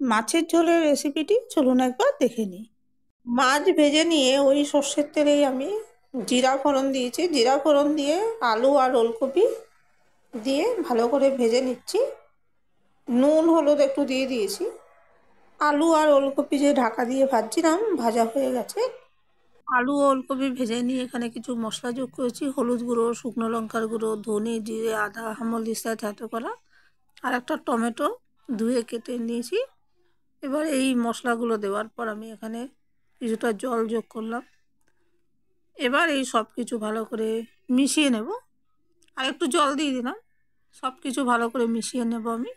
মাছের ঝোলের রেসিপিটি চলুন একবার দেখে নিই। মাছ ভেজে নিয়ে ওই সর্ষের তেলেই আমি জিরা ফোড়ন দিয়েছি। জিরা ফোড়ন দিয়ে আলু আর ওলকপি দিয়ে ভালো করে ভেজে নিচ্ছি। নুন হলুদ একটু দিয়ে দিয়েছি। আলু আর ওলকপি যে ঢাকা দিয়ে ভাজছিলাম ভাজা হয়ে গেছে। আলু ও ওলকপি ভেজে নিয়ে এখানে কিছু মশলা যোগ করেছি। হলুদ গুঁড়ো, শুকনো লঙ্কার গুঁড়ো, ধনে, জিরে, আদা, হামল-দিস্তা থেতো করা আর একটা টমেটো ধুয়ে কেটে নিয়েছি। এবার এই মশলাগুলো দেওয়ার পর আমি এখানে কিছুটা জল যোগ করলাম। এবার এই সব কিছু ভালো করে মিশিয়ে নেব। আর একটু জল দিয়ে দিলাম। সব কিছু ভালো করে মিশিয়ে নেব। আমি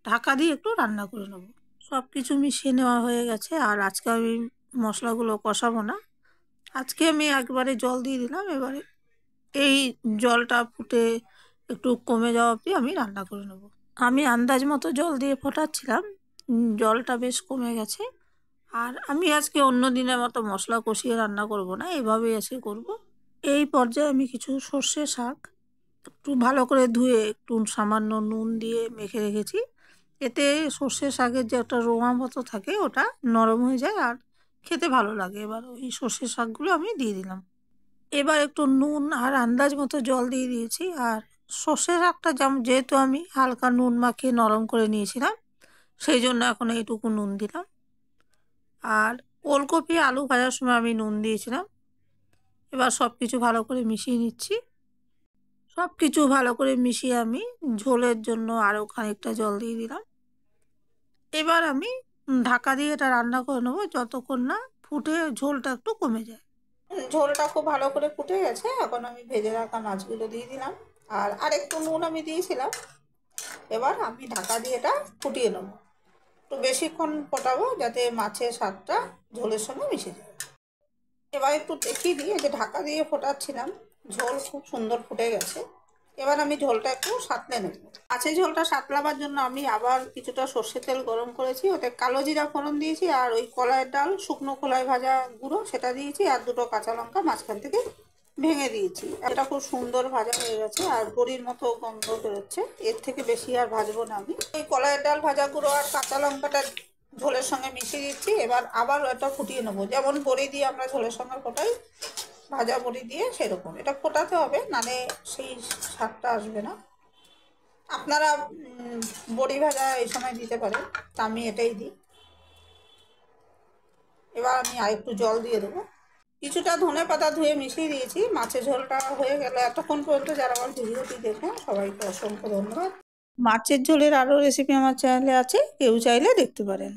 ঢাকা দিয়ে একটু রান্না করে নেব। সব কিছু মিশিয়ে নেওয়া হয়ে গেছে। আর আজকে আমি মশলাগুলো কষাবো না, আজকে আমি একবারে জল দিয়ে দিলাম। এবারে এই জলটা ফুটে একটু কমে যাওয়া অবধি আমি রান্না করে নেব। আমি আন্দাজ মতো জল দিয়ে ফোটাচ্ছিলাম, জলটা বেশ কমে গেছে। আর আমি আজকে অন্য দিনের মতো মশলা কষিয়ে রান্না করব না, এভাবেই আজকে করব। এই পর্যায়ে আমি কিছু সর্ষে শাক একটু ভালো করে ধুয়ে একটু সামান্য নুন দিয়ে মেখে রেখেছি। এতে সর্ষে শাকের যে একটা রোঁয়া মতো থাকে ওটা নরম হয়ে যায় আর খেতে ভালো লাগে। এবার ওই সর্ষে শাকগুলো আমি দিয়ে দিলাম। এবার একটু নুন আর আন্দাজ মতো জল দিয়ে দিয়েছি। আর সর্ষে শাকটা যেহেতু আমি হালকা নুন মাখিয়ে নরম করে নিয়েছিলাম, সেই জন্য এখন এইটুকু নুন দিলাম। আর ওলকপি আলু ভাজার সময় আমি নুন দিয়েছিলাম। এবার সব কিছু ভালো করে মিশিয়ে নিচ্ছি। সব কিছু ভালো করে মিশিয়ে আমি ঝোলের জন্য আরও খানিকটা জল দিয়ে দিলাম। এবার আমি ঢাকা দিয়ে এটা রান্না করে নেবো যতক্ষণ না ফুটে ঝোলটা একটু কমে যায়। ঝোলটা খুব ভালো করে ফুটে গেছে। এখন আমি ভেজে রাখা মাছগুলো দিয়ে দিলাম। আর আরেকটু নুন আমি দিয়েছিলাম। এবার আমি ঢাকা দিয়ে এটা ফুটিয়ে নেবো। একটু বেশিক্ষণ ফোটাবো যাতে মাছের স্বাদটা ঝোলের সঙ্গে মিশে যায়। এবার একটু দেখিয়ে দিই, যে ঢাকা দিয়ে ফোটাচ্ছিলাম, ঝোল খুব সুন্দর ফুটে গেছে। এবার আমি ঝোলটা একটু সাঁতলে নেব। মাছের ঝোলটা সাঁতলাবার জন্য আমি আবার কিছুটা সর্ষের তেল গরম করেছি, ওতে কালো জিরা ফোড়ন দিয়েছি আর ওই কলাইয়ের ডাল শুকনো খোলায় ভাজা গুঁড়ো সেটা দিয়েছি আর দুটো কাঁচা লঙ্কা মাঝখান থেকে ভেঙে দিয়েছি। এটা খুব সুন্দর ভাজা হয়ে গেছে আর বড়ির মতো গন্ধ বেরোচ্ছে। এর থেকে বেশি আর ভাজবো না আমি। এই কলাইয়ের ডাল ভাজা গুঁড়ো আর কাঁচা লঙ্কাটা ঝোলের সঙ্গে মিশিয়ে দিচ্ছি। এবার আবার এটা ফুটিয়ে নেবো, যেমন বড়ি দিয়ে আমরা ঝোলের সঙ্গে ফোটাই, ভাজা বড়ি দিয়ে সেরকম এটা ফোটাতে হবে, নালে সেই স্বাদটা আসবে না। আপনারা বড়ি ভাজা এই সময় দিতে পারেন, তা আমি এটাই দিই। এবার আমি আরেকটু জল দিয়ে দেবো। কিছুটা ধনে পাতা ধুয়ে মিশিয়ে দিয়েছি। মাছের ঝোলটা হয়ে গেল। এতক্ষণ পর্যন্ত যারা আমার ভিডিওটি দেখেন সবাইকে অসংখ্য ধন্যবাদ। মাছের ঝোলের আরও রেসিপি আমার চ্যানেলে আছে, কেউ চাইলে দেখতে পারেন।